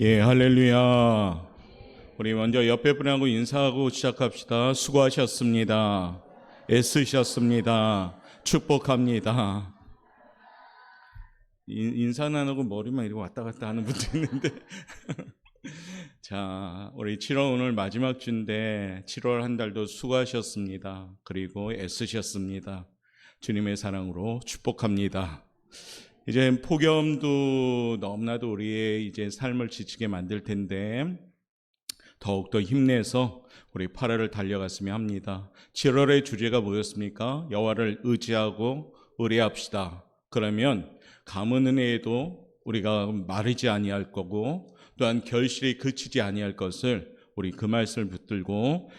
예, 할렐루야. 우리 먼저 옆에 분하고 인사하고 시작합시다. 수고하셨습니다. 애쓰셨습니다. 축복합니다. 인사는 안 하고 머리만 이렇게 왔다 갔다 하는 분도 있는데. 자, 우리 7월 오늘 마지막 주인데 7월 한 달도 수고하셨습니다. 그리고 애쓰셨습니다. 주님의 사랑으로 축복합니다. 이제 폭염도 너무나도 우리의 이제 삶을 지치게 만들 텐데 더욱더 힘내서 우리 8월을 달려갔으면 합니다. 7월의 주제가 뭐였습니까? 여호와를 의지하고 의뢰합시다. 그러면 가문 은혜에도 우리가 마르지 아니할 거고 또한 결실이 그치지 아니할 것을 우리 그 말씀을 붙들고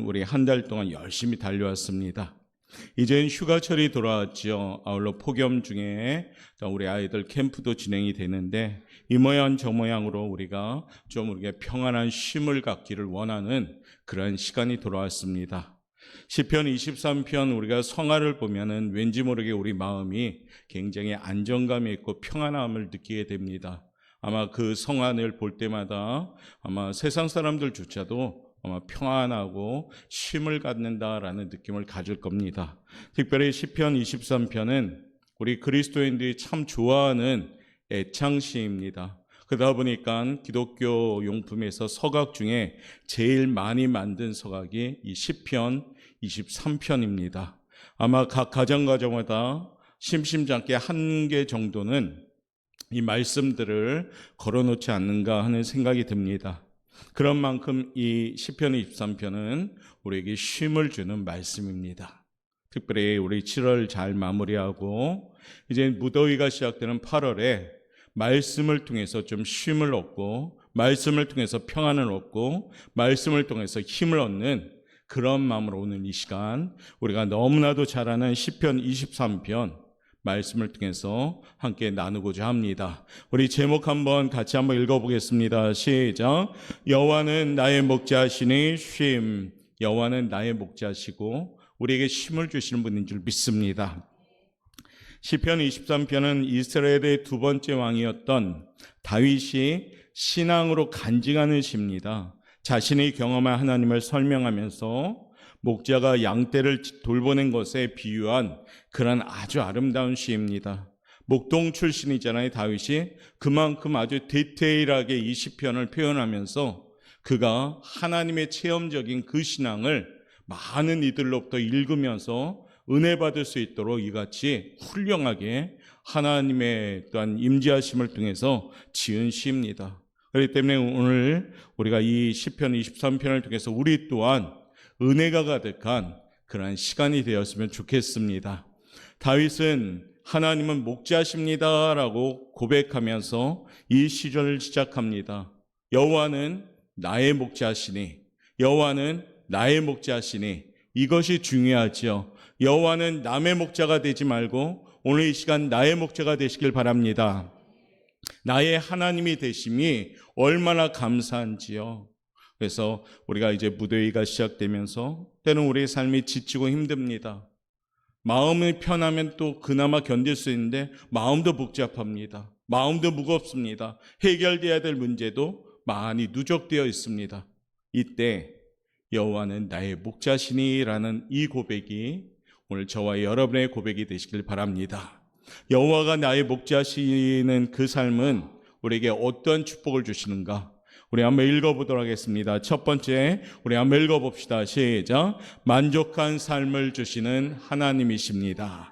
우리 한 달 동안 열심히 달려왔습니다. 이젠 휴가철이 돌아왔죠. 아울러 폭염 중에 우리 아이들 캠프도 진행이 되는데 이 모양 저 모양으로 우리가 좀 우리가 평안한 쉼을 갖기를 원하는 그런 시간이 돌아왔습니다. 시편 23편 우리가 성화를 보면은 왠지 모르게 우리 마음이 굉장히 안정감이 있고 평안함을 느끼게 됩니다. 아마 그 성안을 볼 때마다 아마 세상 사람들조차도 아마 평안하고 쉼을 갖는다라는 느낌을 가질 겁니다. 특별히 시편 23편은 우리 그리스도인들이 참 좋아하는 애창시입니다. 그러다 보니까 기독교 용품에서 서각 중에 제일 많이 만든 서각이 이 시편 23편입니다. 아마 각 가정마다 심심찮게 한 개 정도는 이 말씀들을 걸어놓지 않는가 하는 생각이 듭니다. 그런 만큼 이 시편 23편은 우리에게 쉼을 주는 말씀입니다. 특별히 우리 7월 잘 마무리하고 이제 무더위가 시작되는 8월에 말씀을 통해서 좀 쉼을 얻고 말씀을 통해서 평안을 얻고 말씀을 통해서 힘을 얻는 그런 마음으로 오는 이 시간 우리가 너무나도 잘 아는 시편 23편 말씀을 통해서 함께 나누고자 합니다. 우리 제목 한번 같이 한번 읽어보겠습니다. 시작. 여호와는 나의 목자시니 쉼. 여호와는 나의 목자시고 우리에게 쉼을 주시는 분인 줄 믿습니다. 시편 23편은 이스라엘의 두 번째 왕이었던 다윗이 신앙으로 간증하는 시입니다. 자신이 경험한 하나님을 설명하면서 목자가 양떼를 돌보는 것에 비유한 그런 아주 아름다운 시입니다. 목동 출신이잖아요, 다윗이. 그만큼 아주 디테일하게 이 시편을 표현하면서 그가 하나님의 체험적인 그 신앙을 많은 이들로부터 읽으면서 은혜 받을 수 있도록 이같이 훌륭하게 하나님의 또한 임재하심을 통해서 지은 시입니다. 그렇기 때문에 오늘 우리가 이 시편 23편을 통해서 우리 또한 은혜가 가득한 그런 시간이 되었으면 좋겠습니다. 다윗은 하나님은 목자십니다라고 고백하면서 이 시절을 시작합니다. 여호와는 나의 목자시니, 여호와는 나의 목자시니, 이것이 중요하죠. 여호와는 남의 목자가 되지 말고 오늘 이 시간 나의 목자가 되시길 바랍니다. 나의 하나님이 되심이 얼마나 감사한지요. 그래서 우리가 이제 무더위가 시작되면서 때는 우리의 삶이 지치고 힘듭니다. 마음이 편하면 또 그나마 견딜 수 있는데 마음도 복잡합니다. 마음도 무겁습니다. 해결돼야 될 문제도 많이 누적되어 있습니다. 이때 여호와는 나의 목자시니라는 이 고백이 오늘 저와 여러분의 고백이 되시길 바랍니다. 여호와가 나의 목자시는 그 삶은 우리에게 어떤 축복을 주시는가? 우리 한번 읽어보도록 하겠습니다. 첫 번째, 우리 한번 읽어봅시다. 시작. 만족한 삶을 주시는 하나님이십니다.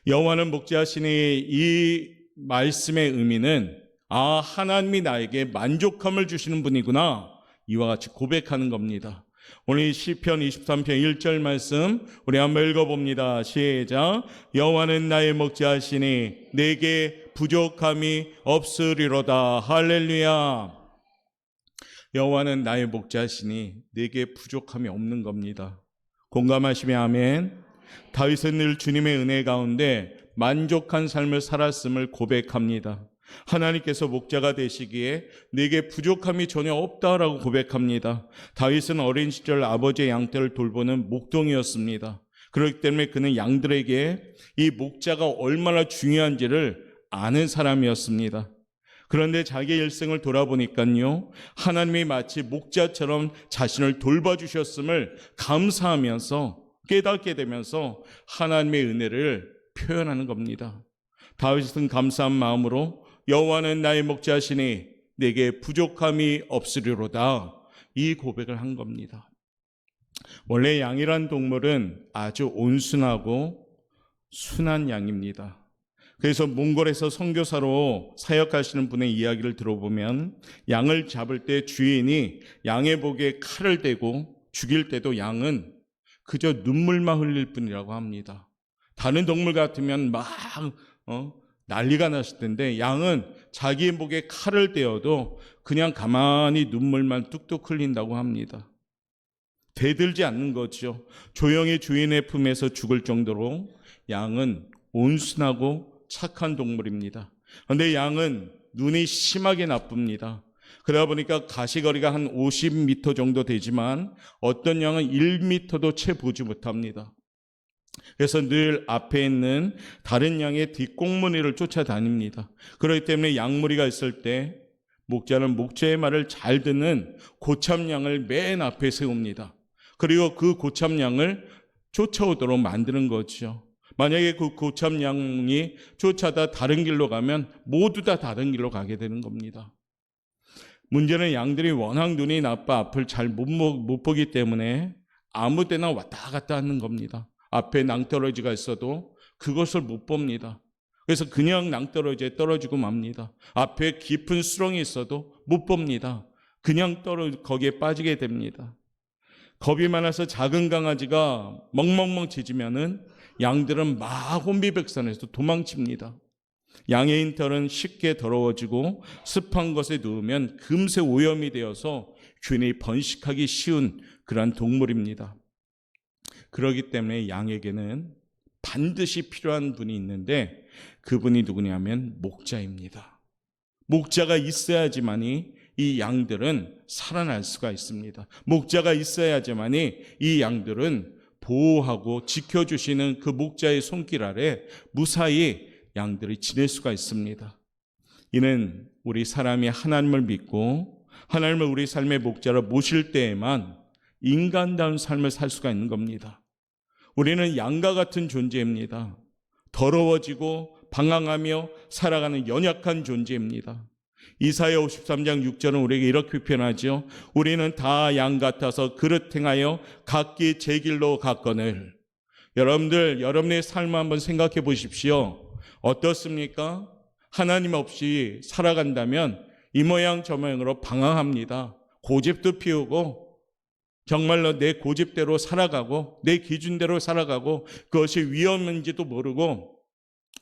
여호와는 목자시니 이 말씀의 의미는 하나님이 나에게 만족함을 주시는 분이구나. 이와 같이 고백하는 겁니다. 오늘 시편 23편 1절 말씀 우리 한번 읽어봅니다. 시작. 여호와는 나의 목자시니 내게 부족함이 없으리로다. 할렐루야. 여호와는 나의 목자시니 내게 부족함이 없는 겁니다. 공감하시면 아멘. 다윗은 늘 주님의 은혜 가운데 만족한 삶을 살았음을 고백합니다. 하나님께서 목자가 되시기에 내게 부족함이 전혀 없다라고 고백합니다. 다윗은 어린 시절 아버지의 양떼를 돌보는 목동이었습니다. 그렇기 때문에 그는 양들에게 이 목자가 얼마나 중요한지를 아는 사람이었습니다. 그런데 자기의 일생을 돌아보니까요, 하나님이 마치 목자처럼 자신을 돌봐주셨음을 감사하면서 깨닫게 되면서 하나님의 은혜를 표현하는 겁니다. 다윗은 감사한 마음으로 여호와는 나의 목자시니 내게 부족함이 없으리로다, 이 고백을 한 겁니다. 원래 양이란 동물은 아주 온순하고 순한 양입니다. 그래서 몽골에서 선교사로 사역하시는 분의 이야기를 들어보면 양을 잡을 때 주인이 양의 목에 칼을 대고 죽일 때도 양은 그저 눈물만 흘릴 뿐이라고 합니다. 다른 동물 같으면 막 난리가 났을 텐데 양은 자기 목에 칼을 떼어도 그냥 가만히 눈물만 뚝뚝 흘린다고 합니다. 대들지 않는 거죠. 조용히 주인의 품에서 죽을 정도로 양은 온순하고 착한 동물입니다. 그런데 양은 눈이 심하게 나쁩니다. 그러다 보니까 가시거리가 한 50m 정도 되지만 어떤 양은 1m도 채 보지 못합니다. 그래서 늘 앞에 있는 다른 양의 뒷공무니를 쫓아다닙니다. 그렇기 때문에 양무리가 있을 때 목자는 목자의 말을 잘 듣는 고참양을 맨 앞에 세웁니다. 그리고 그 고참양을 쫓아오도록 만드는 거죠. 만약에 그 고참양이 쫓아다 다른 길로 가면 모두 다 다른 길로 가게 되는 겁니다. 문제는 양들이 워낙 눈이 나빠 앞을 잘 못 보기 때문에 아무 데나 왔다 갔다 하는 겁니다. 앞에 낭떠러지가 있어도 그것을 못 봅니다. 그래서 그냥 낭떠러지에 떨어지고 맙니다. 앞에 깊은 수렁이 있어도 못 봅니다. 그냥 거기에 빠지게 됩니다. 겁이 많아서 작은 강아지가 멍멍멍 짖으면은 양들은 막 혼비백산해서 도망칩니다. 양의 인털은 쉽게 더러워지고 습한 것에 누우면 금세 오염이 되어서 균이 번식하기 쉬운 그러한 동물입니다. 그렇기 때문에 양에게는 반드시 필요한 분이 있는데 그분이 누구냐면 목자입니다. 목자가 있어야지만이 이 양들은 살아날 수가 있습니다. 목자가 있어야지만이 이 양들은 보호하고 지켜주시는 그 목자의 손길 아래 무사히 양들이 지낼 수가 있습니다. 이는 우리 사람이 하나님을 믿고 하나님을 우리 삶의 목자로 모실 때에만 인간다운 삶을 살 수가 있는 겁니다. 우리는 양과 같은 존재입니다. 더러워지고 방황하며 살아가는 연약한 존재입니다. 이사야 53장 6절은 우리에게 이렇게 표현하죠. 우리는 다 양 같아서 그릇 행하여 각기 제 길로 갔거늘. 여러분들, 여러분의 삶을 한번 생각해 보십시오. 어떻습니까? 하나님 없이 살아간다면 이 모양 저 모양으로 방황합니다. 고집도 피우고 정말로 내 고집대로 살아가고 내 기준대로 살아가고 그것이 위험인지도 모르고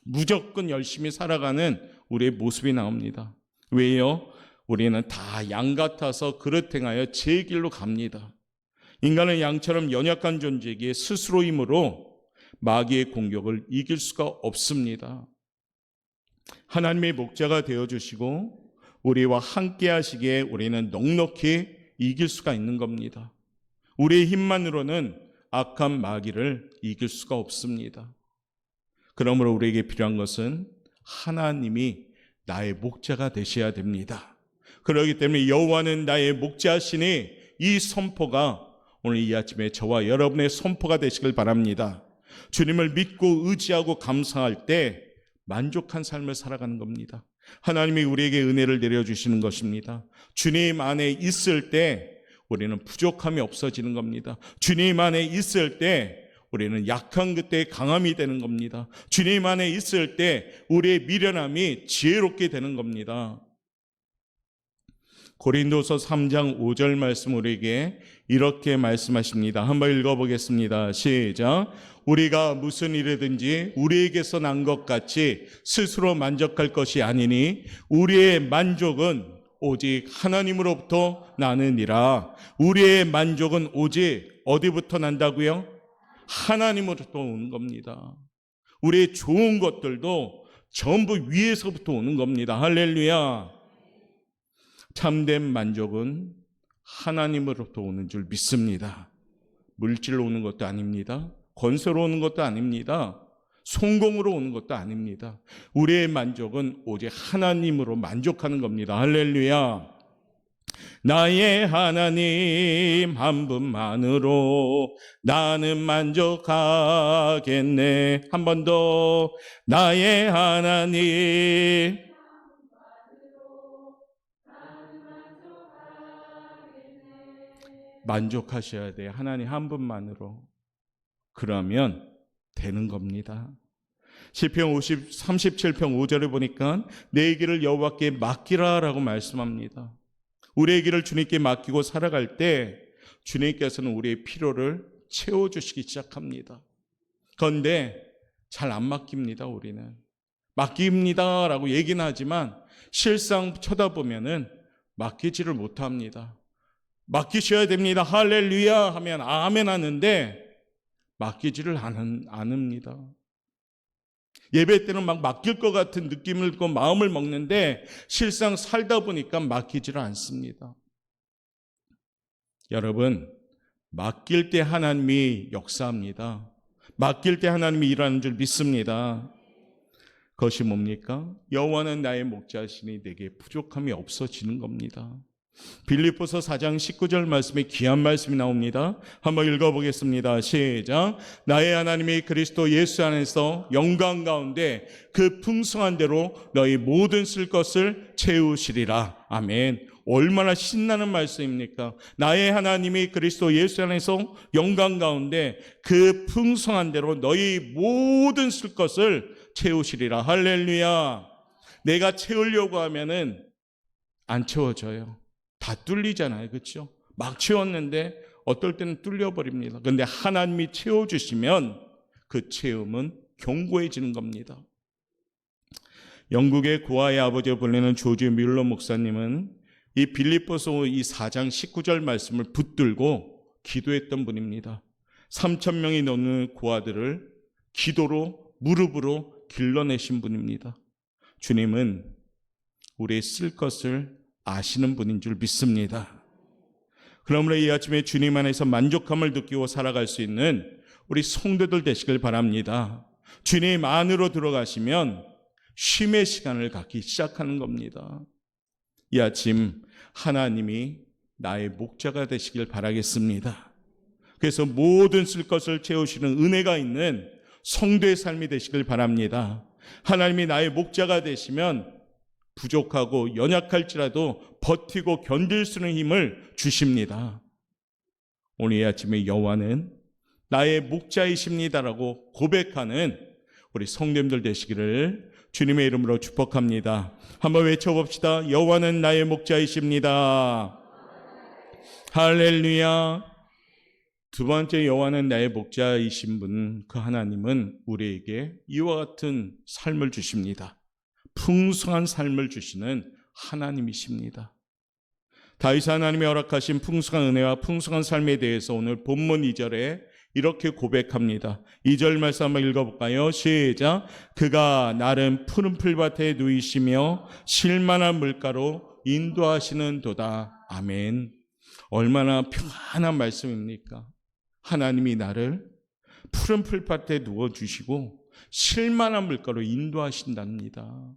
무조건 열심히 살아가는 우리의 모습이 나옵니다. 왜요? 우리는 다 양 같아서 그릇 행하여 제 길로 갑니다. 인간은 양처럼 연약한 존재이기에 스스로 힘으로 마귀의 공격을 이길 수가 없습니다. 하나님의 목자가 되어주시고 우리와 함께 하시기에 우리는 넉넉히 이길 수가 있는 겁니다. 우리의 힘만으로는 악한 마귀를 이길 수가 없습니다. 그러므로 우리에게 필요한 것은 하나님이 나의 목자가 되셔야 됩니다. 그렇기 때문에 여호와는 나의 목자시니 이 선포가 오늘 이 아침에 저와 여러분의 선포가 되시길 바랍니다. 주님을 믿고 의지하고 감사할 때 만족한 삶을 살아가는 겁니다. 하나님이 우리에게 은혜를 내려주시는 것입니다. 주님 안에 있을 때 우리는 부족함이 없어지는 겁니다. 주님 안에 있을 때 우리는 약한 그때 강함이 되는 겁니다. 주님 안에 있을 때 우리의 미련함이 지혜롭게 되는 겁니다. 고린도서 3장 5절 말씀 우리에게 이렇게 말씀하십니다. 한번 읽어보겠습니다. 시작. 우리가 무슨 일이든지 우리에게서 난 것 같이 스스로 만족할 것이 아니니 우리의 만족은 오직 하나님으로부터 나느니라. 우리의 만족은 오직 어디부터 난다고요? 하나님으로부터 오는 겁니다. 우리의 좋은 것들도 전부 위에서부터 오는 겁니다. 할렐루야. 참된 만족은 하나님으로부터 오는 줄 믿습니다. 물질로 오는 것도 아닙니다. 권세로 오는 것도 아닙니다. 성공으로 오는 것도 아닙니다. 우리의 만족은 오직 하나님으로 만족하는 겁니다. 할렐루야. 나의 하나님 한 분만으로 나는 만족하겠네. 한 번 더. 나의 하나님 만족하셔야 돼요. 하나님 한 분만으로. 그러면 되는 겁니다. 시편 37편 5절에 보니까 내 길을 여호와께 맡기라 라고 말씀합니다. 우리의 길을 주님께 맡기고 살아갈 때 주님께서는 우리의 필요를 채워주시기 시작합니다. 그런데 잘 안 맡깁니다. 우리는 맡깁니다 라고 얘기는 하지만 실상 쳐다보면은 맡기지를 못합니다. 맡기셔야 됩니다. 할렐루야 하면 아멘 하는데 맡기지를 않습니다. 예배 때는 막 맡길 것 같은 느낌을 들고 마음을 먹는데 실상 살다 보니까 맡기지를 않습니다. 여러분, 맡길 때 하나님이 역사합니다. 맡길 때 하나님이 일하는 줄 믿습니다. 그것이 뭡니까? 여호와는 나의 목자시니 내게 부족함이 없어지는 겁니다. 빌립보서 4장 19절 말씀에 귀한 말씀이 나옵니다. 한번 읽어보겠습니다. 시작. 나의 하나님이 그리스도 예수 안에서 영광 가운데 그 풍성한 대로 너희 모든 쓸 것을 채우시리라. 아멘. 얼마나 신나는 말씀입니까? 나의 하나님이 그리스도 예수 안에서 영광 가운데 그 풍성한 대로 너희 모든 쓸 것을 채우시리라. 할렐루야. 내가 채우려고 하면은 안 채워져요. 다 뚫리잖아요. 그렇죠? 막 채웠는데 어떨 때는 뚫려버립니다. 그런데 하나님이 채워주시면 그 채움은 견고해지는 겁니다. 영국의 고아의 아버지로 불리는 조지 뮬러 목사님은 이 빌립보서 이 4장 19절 말씀을 붙들고 기도했던 분입니다. 3,000명이 넘는 고아들을 기도로 무릎으로 길러내신 분입니다. 주님은 우리의 쓸 것을 아시는 분인 줄 믿습니다. 그러므로 이 아침에 주님 안에서 만족함을 느끼고 살아갈 수 있는 우리 성도들 되시길 바랍니다. 주님 안으로 들어가시면 쉼의 시간을 갖기 시작하는 겁니다. 이 아침 하나님이 나의 목자가 되시길 바라겠습니다. 그래서 모든 쓸 것을 채우시는 은혜가 있는 성도의 삶이 되시길 바랍니다. 하나님이 나의 목자가 되시면 부족하고 연약할지라도 버티고 견딜 수 있는 힘을 주십니다. 오늘 이 아침에 여호와는 나의 목자이십니다라고 고백하는 우리 성도님들 되시기를 주님의 이름으로 축복합니다. 한번 외쳐봅시다. 여호와는 나의 목자이십니다. 할렐루야. 두 번째, 여호와는 나의 목자이신 분, 그 하나님은 우리에게 이와 같은 삶을 주십니다. 풍성한 삶을 주시는 하나님이십니다. 다윗 하나님이 허락하신 풍성한 은혜와 풍성한 삶에 대해서 오늘 본문 2절에 이렇게 고백합니다. 2절 말씀 한번 읽어볼까요? 시작. 그가 나를 푸른 풀밭에 누이시며 쉴만한 물가로 인도하시는 도다. 아멘. 얼마나 평안한 말씀입니까? 하나님이 나를 푸른 풀밭에 누워주시고 쉴만한 물가로 인도하신답니다.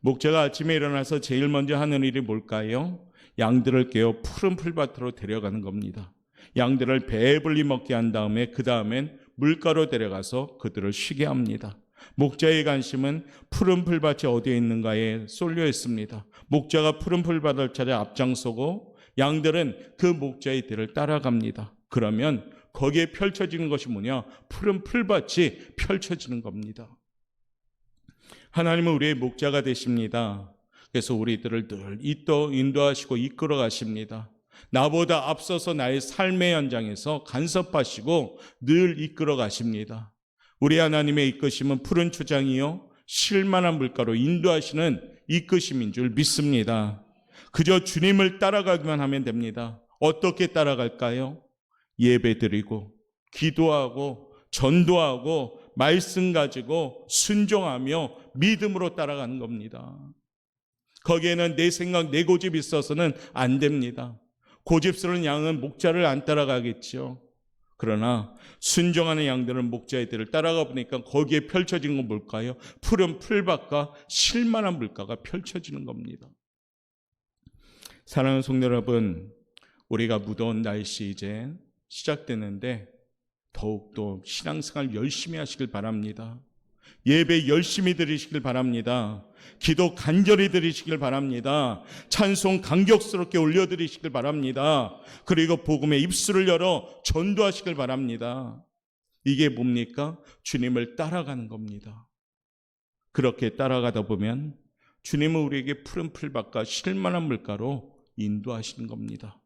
목자가 아침에 일어나서 제일 먼저 하는 일이 뭘까요? 양들을 깨워 푸른 풀밭으로 데려가는 겁니다. 양들을 배불리 먹게 한 다음에 그 다음엔 물가로 데려가서 그들을 쉬게 합니다. 목자의 관심은 푸른 풀밭이 어디에 있는가에 쏠려 있습니다. 목자가 푸른 풀밭을 찾아 앞장서고 양들은 그 목자의 뒤를 따라갑니다. 그러면 거기에 펼쳐지는 것이 뭐냐? 푸른 풀밭이 펼쳐지는 겁니다. 하나님은 우리의 목자가 되십니다. 그래서 우리들을 늘 인도하시고 이끌어 가십니다. 나보다 앞서서 나의 삶의 현장에서 간섭하시고 늘 이끌어 가십니다. 우리 하나님의 이끄심은 푸른 초장이요 쉴만한 물가로 인도하시는 이끄심인 줄 믿습니다. 그저 주님을 따라가기만 하면 됩니다. 어떻게 따라갈까요? 예배드리고 기도하고 전도하고 말씀 가지고 순종하며 믿음으로 따라가는 겁니다. 거기에는 내 생각, 내 고집이 있어서는 안 됩니다. 고집스러운 양은 목자를 안 따라가겠죠. 그러나 순종하는 양들은 목자들을 따라가 보니까 거기에 펼쳐진 건 뭘까요? 푸른 풀밭과 실만한 물가가 펼쳐지는 겁니다. 사랑하는 성도 여러분, 우리가 무더운 날씨 이제 시작되는데 더욱더 신앙생활 열심히 하시길 바랍니다. 예배 열심히 드리시길 바랍니다. 기도 간절히 드리시길 바랍니다. 찬송 감격스럽게 올려드리시길 바랍니다. 그리고 복음의 입술을 열어 전도하시길 바랍니다. 이게 뭡니까? 주님을 따라가는 겁니다. 그렇게 따라가다 보면 주님은 우리에게 푸른 풀밭과 실만한 물가로 인도하시는 겁니다.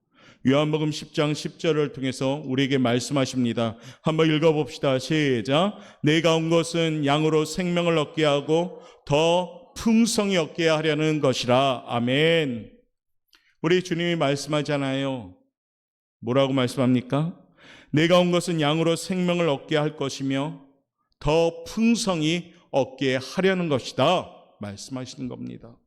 요한복음 10장 10절을 통해서 우리에게 말씀하십니다. 한번 읽어봅시다. 시작. 내가 온 것은 양으로 생명을 얻게 하고 더 풍성히 얻게 하려는 것이라. 아멘. 우리 주님이 말씀하잖아요. 뭐라고 말씀합니까? 내가 온 것은 양으로 생명을 얻게 할 것이며 더 풍성히 얻게 하려는 것이다 말씀하시는 겁니다.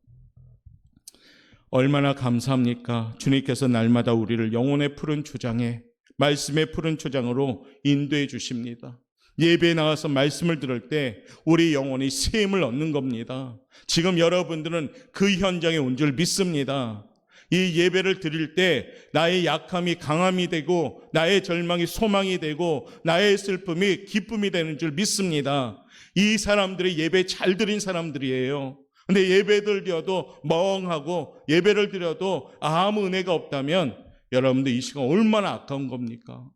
얼마나 감사합니까? 주님께서 날마다 우리를 영혼의 푸른 초장에, 말씀의 푸른 초장으로 인도해 주십니다. 예배에 나와서 말씀을 들을 때 우리 영혼이 샘을 얻는 겁니다. 지금 여러분들은 그 현장에 온 줄 믿습니다. 이 예배를 드릴 때 나의 약함이 강함이 되고 나의 절망이 소망이 되고 나의 슬픔이 기쁨이 되는 줄 믿습니다. 이 사람들이 예배 잘 드린 사람들이에요. 근데 예배를 드려도 멍하고 예배를 드려도 아무 은혜가 없다면 여러분들 이 시간 얼마나 아까운 겁니까?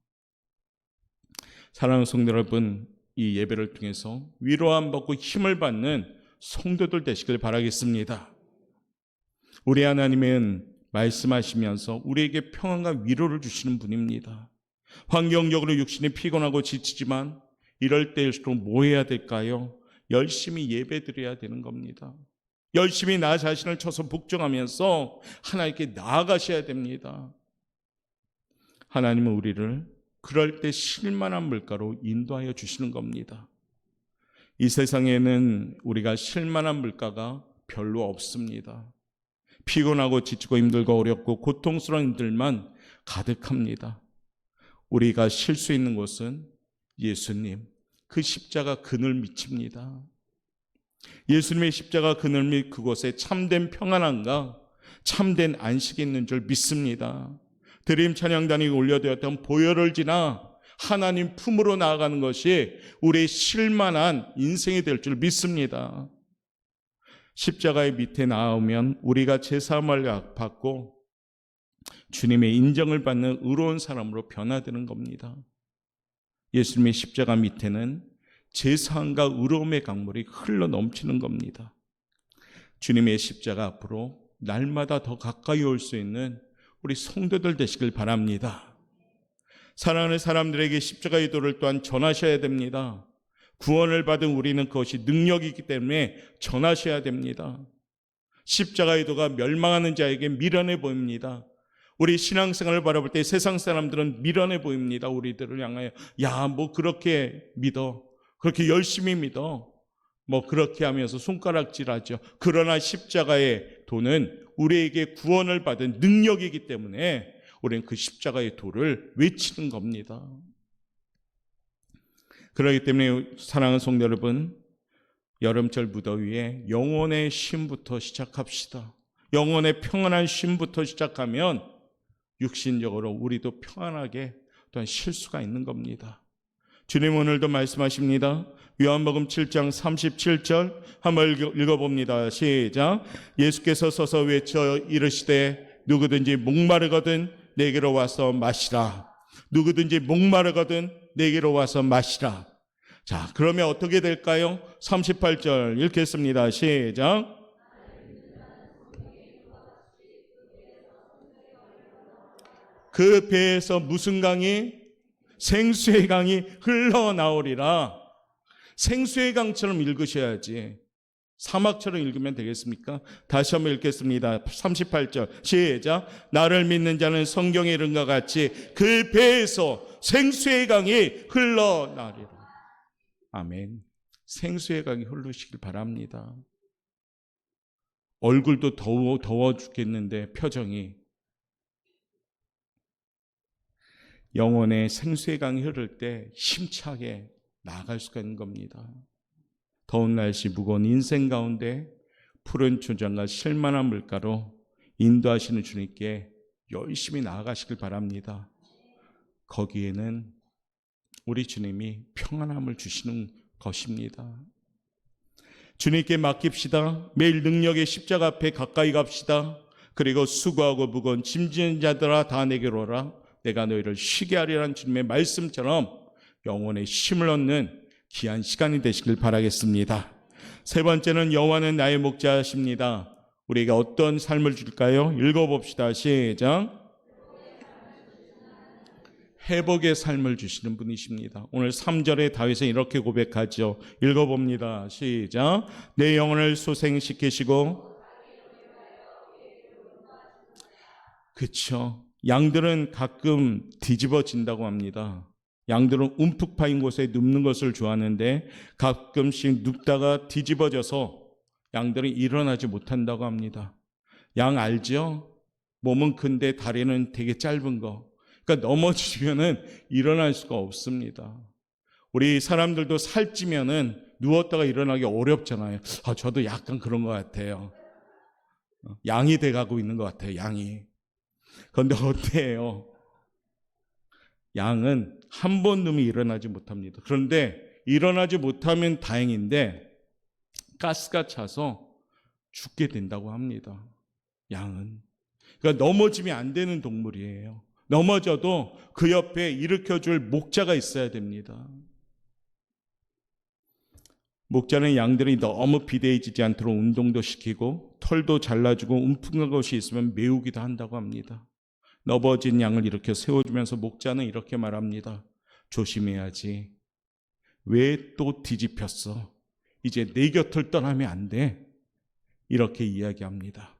사랑하는 성도 여러분, 이 예배를 통해서 위로함 받고 힘을 받는 성도들 되시길 바라겠습니다. 우리 하나님은 말씀하시면서 우리에게 평안과 위로를 주시는 분입니다. 환경적으로 육신이 피곤하고 지치지만 이럴 때일수록 뭐 해야 될까요? 열심히 예배 드려야 되는 겁니다. 열심히 나 자신을 쳐서 복종하면서 하나님께 나아가셔야 됩니다. 하나님은 우리를 그럴 때 실만한 물가로 인도하여 주시는 겁니다. 이 세상에는 우리가 실만한 물가가 별로 없습니다. 피곤하고 지치고 힘들고 어렵고 고통스러운 일들만 가득합니다. 우리가 쉴 수 있는 곳은 예수님, 그 십자가 그늘 밑입니다. 예수님의 십자가 그늘 밑 그곳에 참된 평안함과 참된 안식이 있는 줄 믿습니다. 드림 찬양단이 올려드렸던 보혈을 지나 하나님 품으로 나아가는 것이 우리의 실만한 인생이 될 줄 믿습니다. 십자가의 밑에 나오면 우리가 제사함을 받고 주님의 인정을 받는 의로운 사람으로 변화되는 겁니다. 예수님의 십자가 밑에는 제사함과 의로움의 강물이 흘러 넘치는 겁니다. 주님의 십자가 앞으로 날마다 더 가까이 올 수 있는 우리 성도들 되시길 바랍니다. 사랑하는 사람들에게 십자가의 도를 또한 전하셔야 됩니다. 구원을 받은 우리는 그것이 능력이기 때문에 전하셔야 됩니다. 십자가의 도가 멸망하는 자에게 미련해 보입니다. 우리 신앙생활을 바라볼 때 세상 사람들은 미련해 보입니다. 우리들을 향하여 뭐 그렇게 믿어, 그렇게 열심히 믿어, 뭐 그렇게 하면서 손가락질하죠. 그러나 십자가의 도는 우리에게 구원을 받은 능력이기 때문에 우리는 그 십자가의 도를 외치는 겁니다. 그렇기 때문에 사랑하는 성도 여러분, 여름철 무더위에 영혼의 쉼부터 시작합시다. 영혼의 평안한 쉼부터 시작하면 육신적으로 우리도 평안하게 또한 쉴 수가 있는 겁니다. 주님 오늘도 말씀하십니다. 요한복음 7장 37절 한번 읽어봅니다. 시작. 예수께서 서서 외쳐 이르시되 누구든지 목마르거든 내게로 와서 마시라. 누구든지 목마르거든 내게로 와서 마시라. 자, 그러면 어떻게 될까요? 38절 읽겠습니다. 시작. 그 배에서 무슨 강이? 생수의 강이 흘러나오리라. 생수의 강처럼 읽으셔야지 사막처럼 읽으면 되겠습니까? 다시 한번 읽겠습니다. 38절 시작. 나를 믿는 자는 성경에 이른 것 같이 그 배에서 생수의 강이 흘러나오리라. 아멘. 생수의 강이 흐르시길 바랍니다. 얼굴도 더워 죽겠는데 표정이 영혼의 생수의 강이 흐를 때 힘차게 나아갈 수가 있는 겁니다. 더운 날씨, 무거운 인생 가운데 푸른 초장과 실만한 물가로 인도하시는 주님께 열심히 나아가시길 바랍니다. 거기에는 우리 주님이 평안함을 주시는 것입니다. 주님께 맡깁시다. 매일 능력의 십자가 앞에 가까이 갑시다. 그리고 수고하고 무거운 짐진 자들아 다 내게로 오라. 내가 너희를 쉬게 하리라는 주님의 말씀처럼 영혼의 힘을 얻는 귀한 시간이 되시길 바라겠습니다. 세 번째는 여호와는 나의 목자십니다. 우리에게 어떤 삶을 줄까요? 읽어봅시다. 시작. 회복의 삶을 주시는 분이십니다. 오늘 3절에 다윗은 이렇게 고백하죠. 읽어봅니다. 시작. 내 영혼을 소생시키시고. 그렇죠. 양들은 가끔 뒤집어진다고 합니다. 양들은 움푹 파인 곳에 눕는 것을 좋아하는데 가끔씩 눕다가 뒤집어져서 양들은 일어나지 못한다고 합니다. 양 알죠? 몸은 큰데 다리는 되게 짧은 거. 그러니까 넘어지면은 일어날 수가 없습니다. 우리 사람들도 살찌면은 누웠다가 일어나기 어렵잖아요. 저도 약간 그런 것 같아요. 양이 돼가고 있는 것 같아요. 양이. 그런데 어때요? 양은 한 번 누우면 일어나지 못합니다. 그런데 일어나지 못하면 다행인데 가스가 차서 죽게 된다고 합니다. 양은. 그러니까 넘어지면 안 되는 동물이에요. 넘어져도 그 옆에 일으켜줄 목자가 있어야 됩니다. 목자는 양들이 너무 비대해지지 않도록 운동도 시키고 털도 잘라주고 움푹난 것이 있으면 메우기도 한다고 합니다. 넘어진 양을 이렇게 세워주면서 목자는 이렇게 말합니다. 조심해야지. 왜 또 뒤집혔어? 이제 내 곁을 떠나면 안 돼. 이렇게 이야기합니다.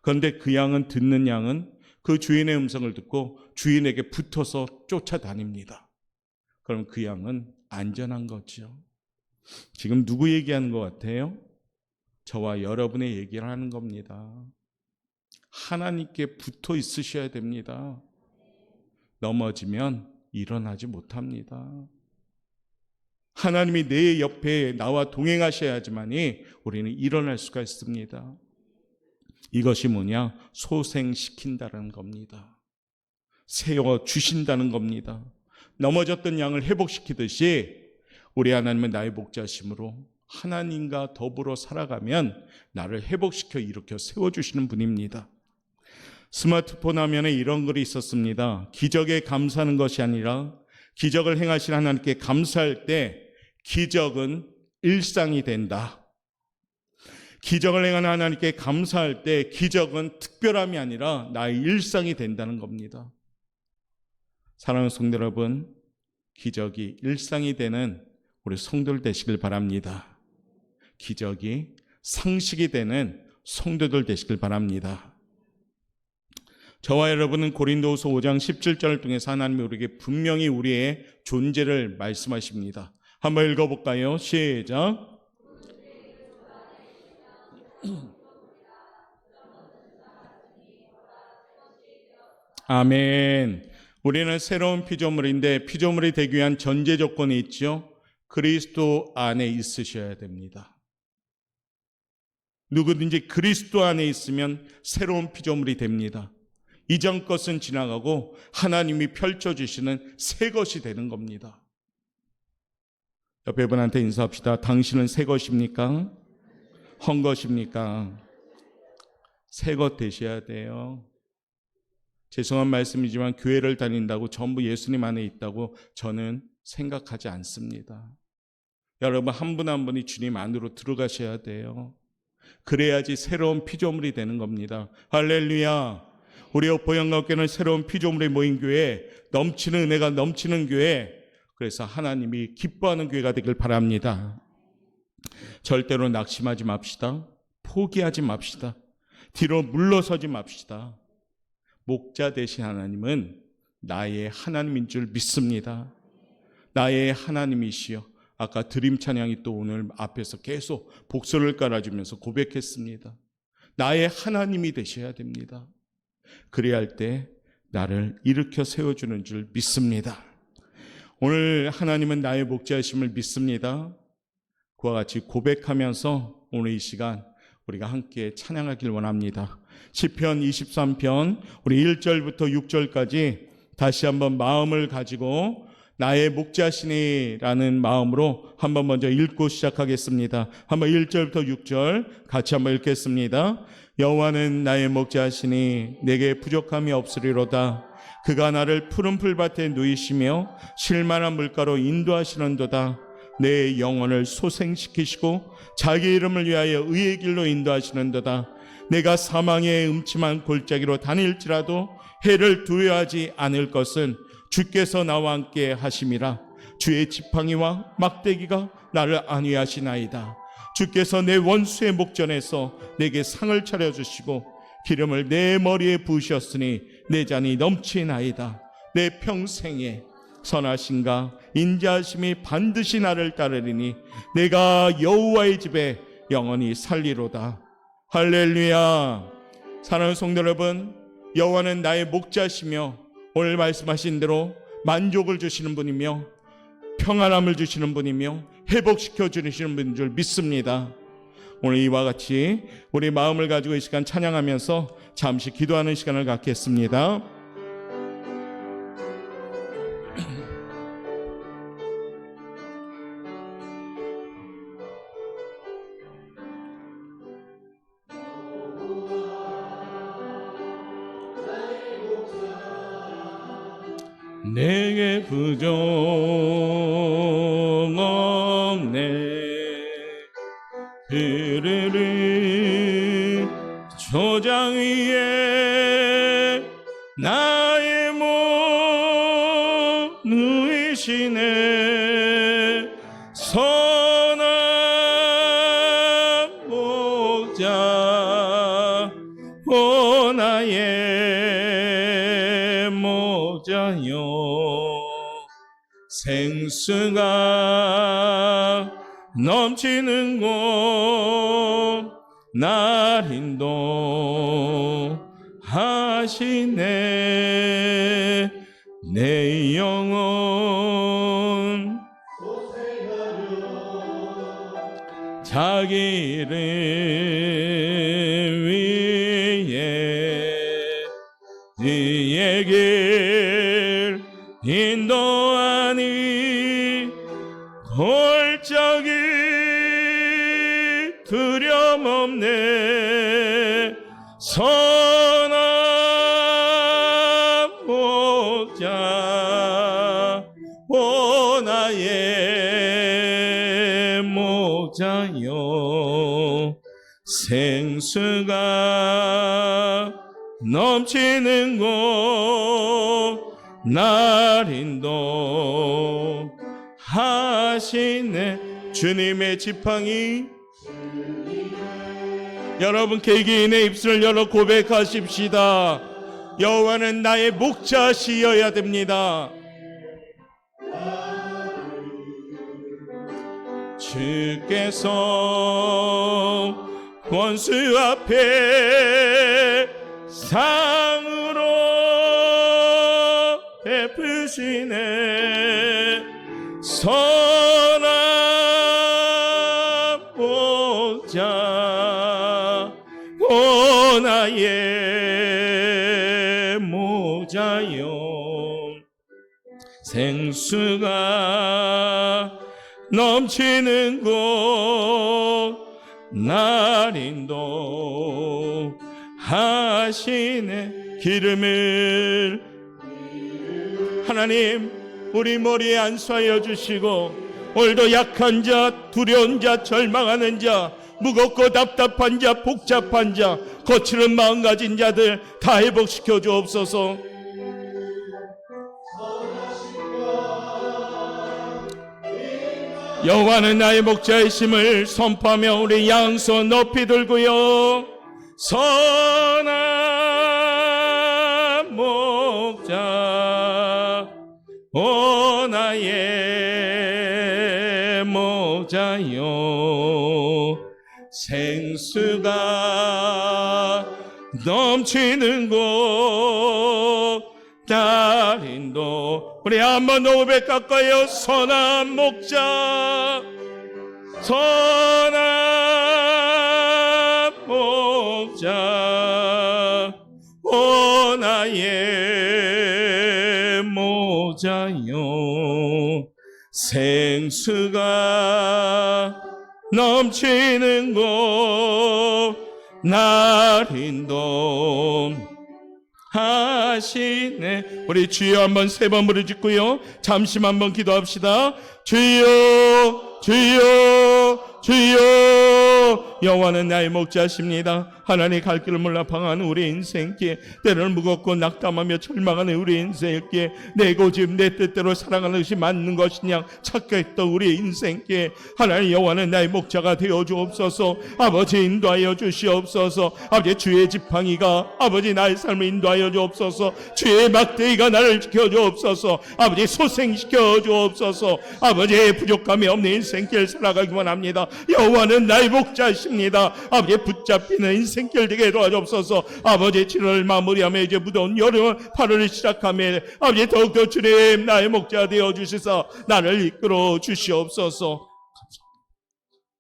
그런데 그 양은 듣는 양은 그 주인의 음성을 듣고 주인에게 붙어서 쫓아다닙니다. 그럼 그 양은 안전한 거죠. 지금 누구 얘기하는 것 같아요? 저와 여러분의 얘기를 하는 겁니다. 하나님께 붙어 있으셔야 됩니다. 넘어지면 일어나지 못합니다. 하나님이 내 옆에 나와 동행하셔야지만이 우리는 일어날 수가 있습니다. 이것이 뭐냐? 소생시킨다는 겁니다. 세워주신다는 겁니다. 넘어졌던 양을 회복시키듯이 우리 하나님은 나의 목자심으로 하나님과 더불어 살아가면 나를 회복시켜 일으켜 세워주시는 분입니다. 스마트폰 화면에 이런 글이 있었습니다. 기적에 감사하는 것이 아니라 기적을 행하신 하나님께 감사할 때 기적은 일상이 된다. 기적을 행하는 하나님께 감사할 때 기적은 특별함이 아니라 나의 일상이 된다는 겁니다. 사랑하는 성도 여러분, 기적이 일상이 되는 우리 성도들 되시길 바랍니다. 기적이 상식이 되는 성도들 되시길 바랍니다. 저와 여러분은 고린도후서 5장 17절을 통해서 하나님이 우리에게 분명히 우리의 존재를 말씀하십니다. 한번 읽어볼까요? 시작. 아멘. 우리는 새로운 피조물인데 피조물이 되기 위한 전제 조건이 있죠. 그리스도 안에 있으셔야 됩니다. 누구든지 그리스도 안에 있으면 새로운 피조물이 됩니다. 이전 것은 지나가고 하나님이 펼쳐주시는 새 것이 되는 겁니다. 옆에 분한테 인사합시다. 당신은 새 것입니까? 헛 것입니까? 새 것 되셔야 돼요. 죄송한 말씀이지만 교회를 다닌다고 전부 예수님 안에 있다고 저는 생각하지 않습니다. 여러분 한 분 한 분이 주님 안으로 들어가셔야 돼요. 그래야지 새로운 피조물이 되는 겁니다. 할렐루야. 우리 오포영광교회는 새로운 피조물이 모인 교회, 넘치는 은혜가 넘치는 교회, 그래서 하나님이 기뻐하는 교회가 되길 바랍니다. 절대로 낙심하지 맙시다. 포기하지 맙시다. 뒤로 물러서지 맙시다. 목자 되신 하나님은 나의 하나님인 줄 믿습니다. 나의 하나님이시여. 아까 드림 찬양이 또 오늘 앞에서 계속 복소를 깔아주면서 고백했습니다. 나의 하나님이 되셔야 됩니다. 그래야 할 때 나를 일으켜 세워주는 줄 믿습니다. 오늘 하나님은 나의 목자이심을 믿습니다. 그와 같이 고백하면서 오늘 이 시간 우리가 함께 찬양하길 원합니다. 시편 23편 우리 1절부터 6절까지 다시 한번 마음을 가지고 나의 목자시니라는 마음으로 한번 먼저 읽고 시작하겠습니다. 한번 1절부터 6절 같이 한번 읽겠습니다. 여호와는 나의 목자시니 내게 부족함이 없으리로다. 그가 나를 푸른 풀밭에 누이시며 쉴만한 물가로 인도하시는도다. 내 영혼을 소생시키시고 자기 이름을 위하여 의의 길로 인도하시는도다. 내가 사망의 음침한 골짜기로 다닐지라도 해를 두려워하지 않을 것은 주께서 나와 함께 하심이라. 주의 지팡이와 막대기가 나를 안위하시나이다. 주께서 내 원수의 목전에서 내게 상을 차려주시고 기름을 내 머리에 부으셨으니 내 잔이 넘치나이다. 내 평생에 선하심과 인자하심이 반드시 나를 따르리니 내가 여호와의 집에 영원히 살리로다. 할렐루야. 사랑하는 성도 여러분, 여호와는 나의 목자시며 오늘 말씀하신 대로 만족을 주시는 분이며 평안함을 주시는 분이며 회복시켜 주시는 분인 줄 믿습니다. 오늘 이와 같이 우리 마음을 가지고 이 시간 찬양하면서 잠시 기도하는 시간을 갖겠습니다. 내게 부족 없네. 흐르르 초장 위에 나의 몸 누이시네. 선한 목자 오 나의 목자여. 생수가 넘치는 곳 날 인도하시네. 내 영혼 자기 이름 위에 의의 길 인도하니 골짜기 두려움 없네. 선한 목자 오 나의 목자여. 생수가 넘치는 곳 날 인도하시네. 주님의 지팡이. 여러분 개개인의 입술을 열어 고백하십시다. 여호와는 나의 목자시여야 됩니다. 주께서 원수 앞에 상으로 베푸시네. 선한 목자 오 나의 목자여. 생수가 넘치는 곳 날 인도하시네. 기름을 하나님 우리 머리에 안수하여 주시고 오늘도 약한 자, 두려운 자, 절망하는 자, 무겁고 답답한 자, 복잡한 자, 거칠은 마음 가진 자들 다 회복시켜 주옵소서. 여호와는 나의 목자이심을 선포하며 우리 양손 높이 들고요. 선한 목자 오 나의 목자여. 생수가 넘치는 곳 날 인도. 우리 한번 더 고백 가까이요. 선한 목자, 선한 목자, 오 나의 목자요, 생수가 넘치는 곳 날 인도하시네. 우리 주여 한번 세 번 부르짖고요, 잠시만 한번 기도합시다. 주여, 주여, 주여. 여호와는 나의 목자십니다. 하나님 갈 길을 몰라 방황하는 우리 인생길, 때로는 무겁고 낙담하며 절망하는 우리 인생길, 내 고집 내 뜻대로 살아가는 것이 맞는 것이냐 착각했던 우리 인생길, 하나님 여호와는 나의 목자가 되어 주옵소서. 아버지 인도하여 주시옵소서. 아버지 주의 지팡이가 아버지 나의 삶을 인도하여 주옵소서. 주의 막대기가 나를 지켜 주옵소서. 아버지 소생시켜 주옵소서. 아버지의 부족함이 없는 인생길 살아가기만 합니다. 여호와는 나의 목자십니다. 아버지 붙잡히는 인생길 되게 도와주옵소서. 아버지 7월을 마무리하며 이제 무더운 여름 8월을 시작하며 아버지 더욱더 주님 나의 목자 되어 주시사 나를 이끌어 주시옵소서.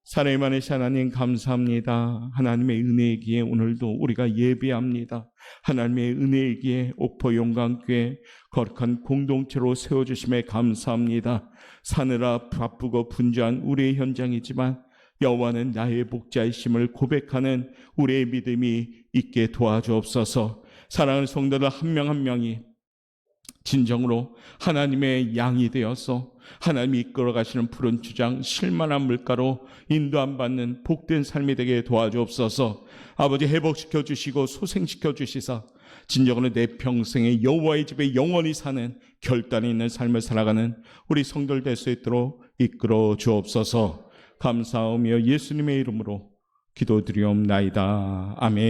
사랑의 많으신 하나님 감사합니다. 하나님의 은혜이기에 오늘도 우리가 예배합니다. 하나님의 은혜이기에 옥포 용강교회 거룩한 공동체로 세워주심에 감사합니다. 사느라 바쁘고 분주한 우리의 현장이지만 여호와는 나의 목자이심을 고백하는 우리의 믿음이 있게 도와주옵소서. 사랑하는 성도들 한 명 한 명이 진정으로 하나님의 양이 되어서 하나님이 이끌어가시는 푸른 주장 실만한 물가로 인도 안 받는 복된 삶이 되게 도와주옵소서. 아버지 회복시켜 주시고 소생시켜 주시사 진정으로 내 평생에 여호와의 집에 영원히 사는 결단이 있는 삶을 살아가는 우리 성도들 될 수 있도록 이끌어 주옵소서. 감사하며 예수님의 이름으로 기도드리옵나이다. 아멘.